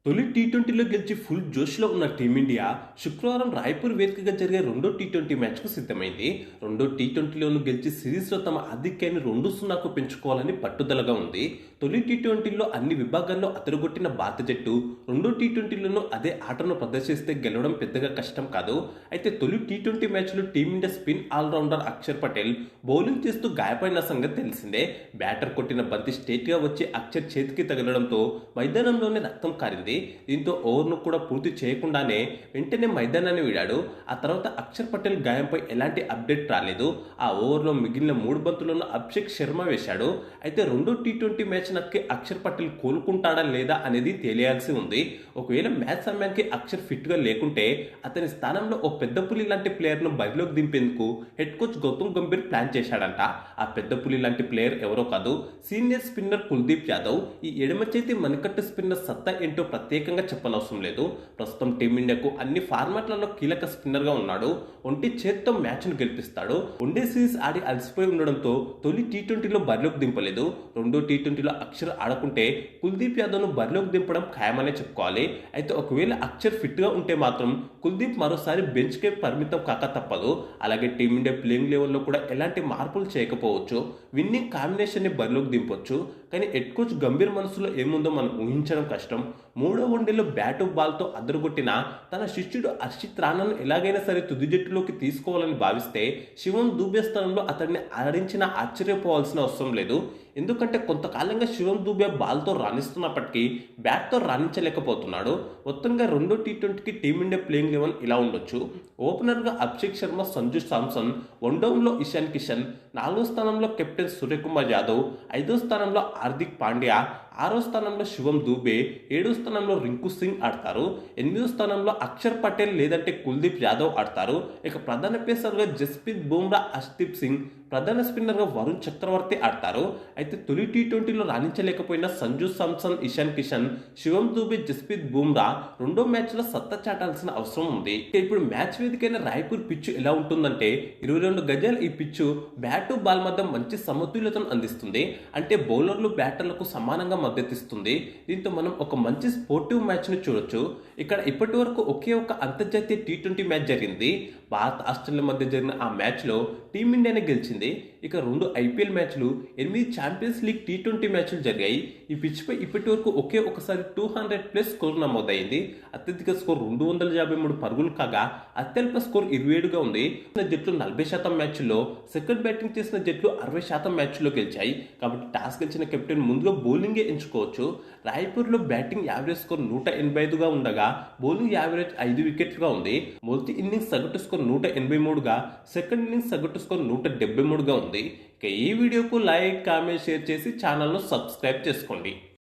తొలి టీ20లో గెలిచి ఫుల్ జోష్లో ఉన్న టీమిండియా శుక్రవారం రాయ్పూర్ వేదికగా జరిగే రెండో టీ20 మ్యాచ్కు సిద్ధమైంది. రెండో టీ20లోనూ గెలిచి సిరీస్లో తమ ఆధిక్యాన్ని 2-0కు పెంచుకోవాలని పట్టుదలగా ఉంది. తొలి టీ20లో అన్ని విభాగాల్లో అదరగొట్టిన భారత జట్టు రెండో టీ20లోనూ అదే ఆటను ప్రదర్శిస్తే గెలవడం పెద్దగా కష్టం కాదు. అయితే తొలి టీ20 మ్యాచ్లో team India spin allrounder Akshar Patel bowling చేస్తూ గాయపడిన సంగతి తెలిసిందే. బ్యాటర్ కొట్టిన బంతి స్ట్రైట్గా వచ్చి అక్షర్ చేతికి తగలడంతో మైదానంలోనే రక్తం కారింది. దీంతో ఓవర్ను కూడా పూర్తి చేయకుండానే వెంటనే మైదానాన్ని వీడాడు. ఆ తర్వాత అక్షర్ పటేల్ గాయంపై ఎలాంటి అప్డేట్ రాలేదు. ఆ ఓవర్లో మిగిలిన 3 బంతులను అభిషేక్ శర్మ వేశాడు. అయితే రెండో టీ20 మ్యాచ్ నాటికి అక్షర్ పటేల్ కోలుకుంటాడా లేదా అనేది తేలియాల్సి ఉంది. ఒకవేళ మ్యాచ్ సమయానికి అక్షర్ ఫిట్గా లేకుంటే అతని స్థానంలో ఓ పెద్ద పులి లాంటి ప్లేయర్ను బరిలోకి దింపేందుకు head coach Gautam Gambhir plan చేశాడంట. ఆ పెద్ద పులి లాంటి ప్లేయర్ ఎవరో కాదు, సీనియర్ స్పిన్నర్ కుల్దీప్ యాదవ్. ఈ ఎడమ చేతి మణికట్టు స్పిన్నర్ సత్తా ఏంటో ప్రత్యేకంగా చెప్పనవసరం లేదు. ప్రస్తుతం టీమిండియాకు అన్ని ఫార్మాట్లలో కీలక స్పిన్నర్గా ఉన్నాడు. ఒంటి చేత్తో మ్యాచ్ను గెలిపిస్తాడు. వన్డే సిరీస్ ఆడి అలసిపోయి ఉండడంతో తొలి టీ20లో బరిలోకి దింపలేదు. రెండో టీ20లో అక్షర్ ఆడకుంటే కుల్దీప్ యాదవ్ను బరిలోకి దింపడం ఖాయమనే చెప్పుకోవాలి. అయితే ఒకవేళ అక్షర్ ఫిట్గా ఉంటే మాత్రం కుల్దీప్ మరోసారి బెంచ్కే పరిమితం కాక తప్పదు. అలాగే టీమిండియా ప్లేయింగ్ లెవెల్లో కూడా ఎలాంటి మార్పులు చేయకపోవచ్చు. విన్నింగ్ కాంబినేషన్ని బరిలోకి దింపొచ్చు. కానీ హెడ్ కోచ్ గంభీర్ మనసులో ఏముందో మనం ఊహించడం కష్టం. మూడో వన్డేలో బ్యాటు బాల్తో అదరగొట్టిన తన శిష్యుడు హర్షిత్ రాణాను ఎలాగైనా సరే తుది జట్టులోకి తీసుకోవాలని భావిస్తే శివం దూబే స్థానంలో అతడిని ఆడించినా ఆశ్చర్యపోవాల్సిన అవసరం లేదు. ఎందుకంటే కొంతకాలంగా శివం దూబే బాల్తో రాణిస్తున్నప్పటికీ బ్యాట్తో రాణించలేకపోతున్నాడు. మొత్తంగా రెండో టీ20కి టీమిండియా ప్లేయింగ్ లెవెన్ ఇలా ఉండొచ్చు. ఓపెనర్గా అభిషేక్ శర్మ, సంజు శాంసన్, వన్డౌన్లో ఇషాన్ కిషన్, 4వ స్థానంలో కెప్టెన్ సూర్యకుమార్ యాదవ్, 5వ స్థానంలో హార్దిక్ పాండ్యా, 6వ స్థానంలో శివం దూబే, 7వ స్థానంలో రింకు సింగ్ ఆడతారు. 8వ స్థానంలో అక్షర్ పటేల్ లేదంటే కుల్దీప్ యాదవ్ ఆడతారు. ఇక ప్రధాన పేసర్గా జస్ప్రీత్ బుమ్రా, హర్షదీప్ సింగ్, ప్రధాన స్పిన్నర్గా వరుణ్ చక్రవర్తి ఆడతారు. అయితే తొలి టీ20లో రాణించలేకపోయిన సంజు శాంసన్, ఇషాన్ కిషన్, శివం దూబే, జస్ప్రీత్ బుమ్రా రెండో మ్యాచ్లో సత్తా చాటాల్సిన అవసరం ఉంది. ఇప్పుడు మ్యాచ్ వేదికైన రాయ్పూర్ పిచ్చు ఎలా ఉంటుందంటే 22 గజాల ఈ పిచ్చు బ్యాటు బాల్ మధ్య మంచి సమతుల్యతను అందిస్తుంది. అంటే బౌలర్లు బ్యాటర్లకు సమానంగా మద్దతిస్తుంది. దీంతో మనం ఒక మంచి స్పోర్టివ్ మ్యాచ్ను చూడొచ్చు. ఇక్కడ ఇప్పటి వరకు ఒకే ఒక అంతర్జాతీయ టీ20 మ్యాచ్ జరిగింది. భారత్ ఆస్ట్రేలియా మధ్య జరిగిన ఆ మ్యాచ్లో టీమిండియానే గెలిచింది. ఇక 2 ఐపీఎల్ మ్యాచ్లు, 8 ఛాంపియన్స్ లీగ్ టీ20 మ్యాచ్లు జరిగాయి. ఈ పిచ్పై ఇప్పటి వరకు ఒకే ఒకసారి 200+ స్కోర్ నమోదైంది. అత్యధిక స్కోర్ 253 పరుగులు కాగా అత్యల్ప స్కోర్ 27గా ఉంది. జట్లు 40% మ్యాచ్ల్లో, సెకండ్ బ్యాటింగ్ చేసిన జట్లు 60% మ్యాచ్ల్లో గెలిచాయి. కాబట్టి టాస్ గెలిచిన కెప్టెన్ ముందుగా బౌలింగే ఎంచుకోవచ్చు. రాయ్పూర్లో బ్యాటింగ్ యావరేజ్ స్కోర్ 185గా ఉండగా బౌలింగ్ యావరేజ్ 5 వికెట్లుగా ఉంది. మొదటి ఇన్నింగ్స్ సగటు స్కోర్ 183గా, సెకండ్ ఇన్నింగ్స్ సగటు స్కోర్ 173గా ఉంది. ఇక ఈ వీడియోకు లైక్, కామెంట్, షేర్ చేసి ఛానల్ను సబ్స్క్రైబ్ చేసుకోండి.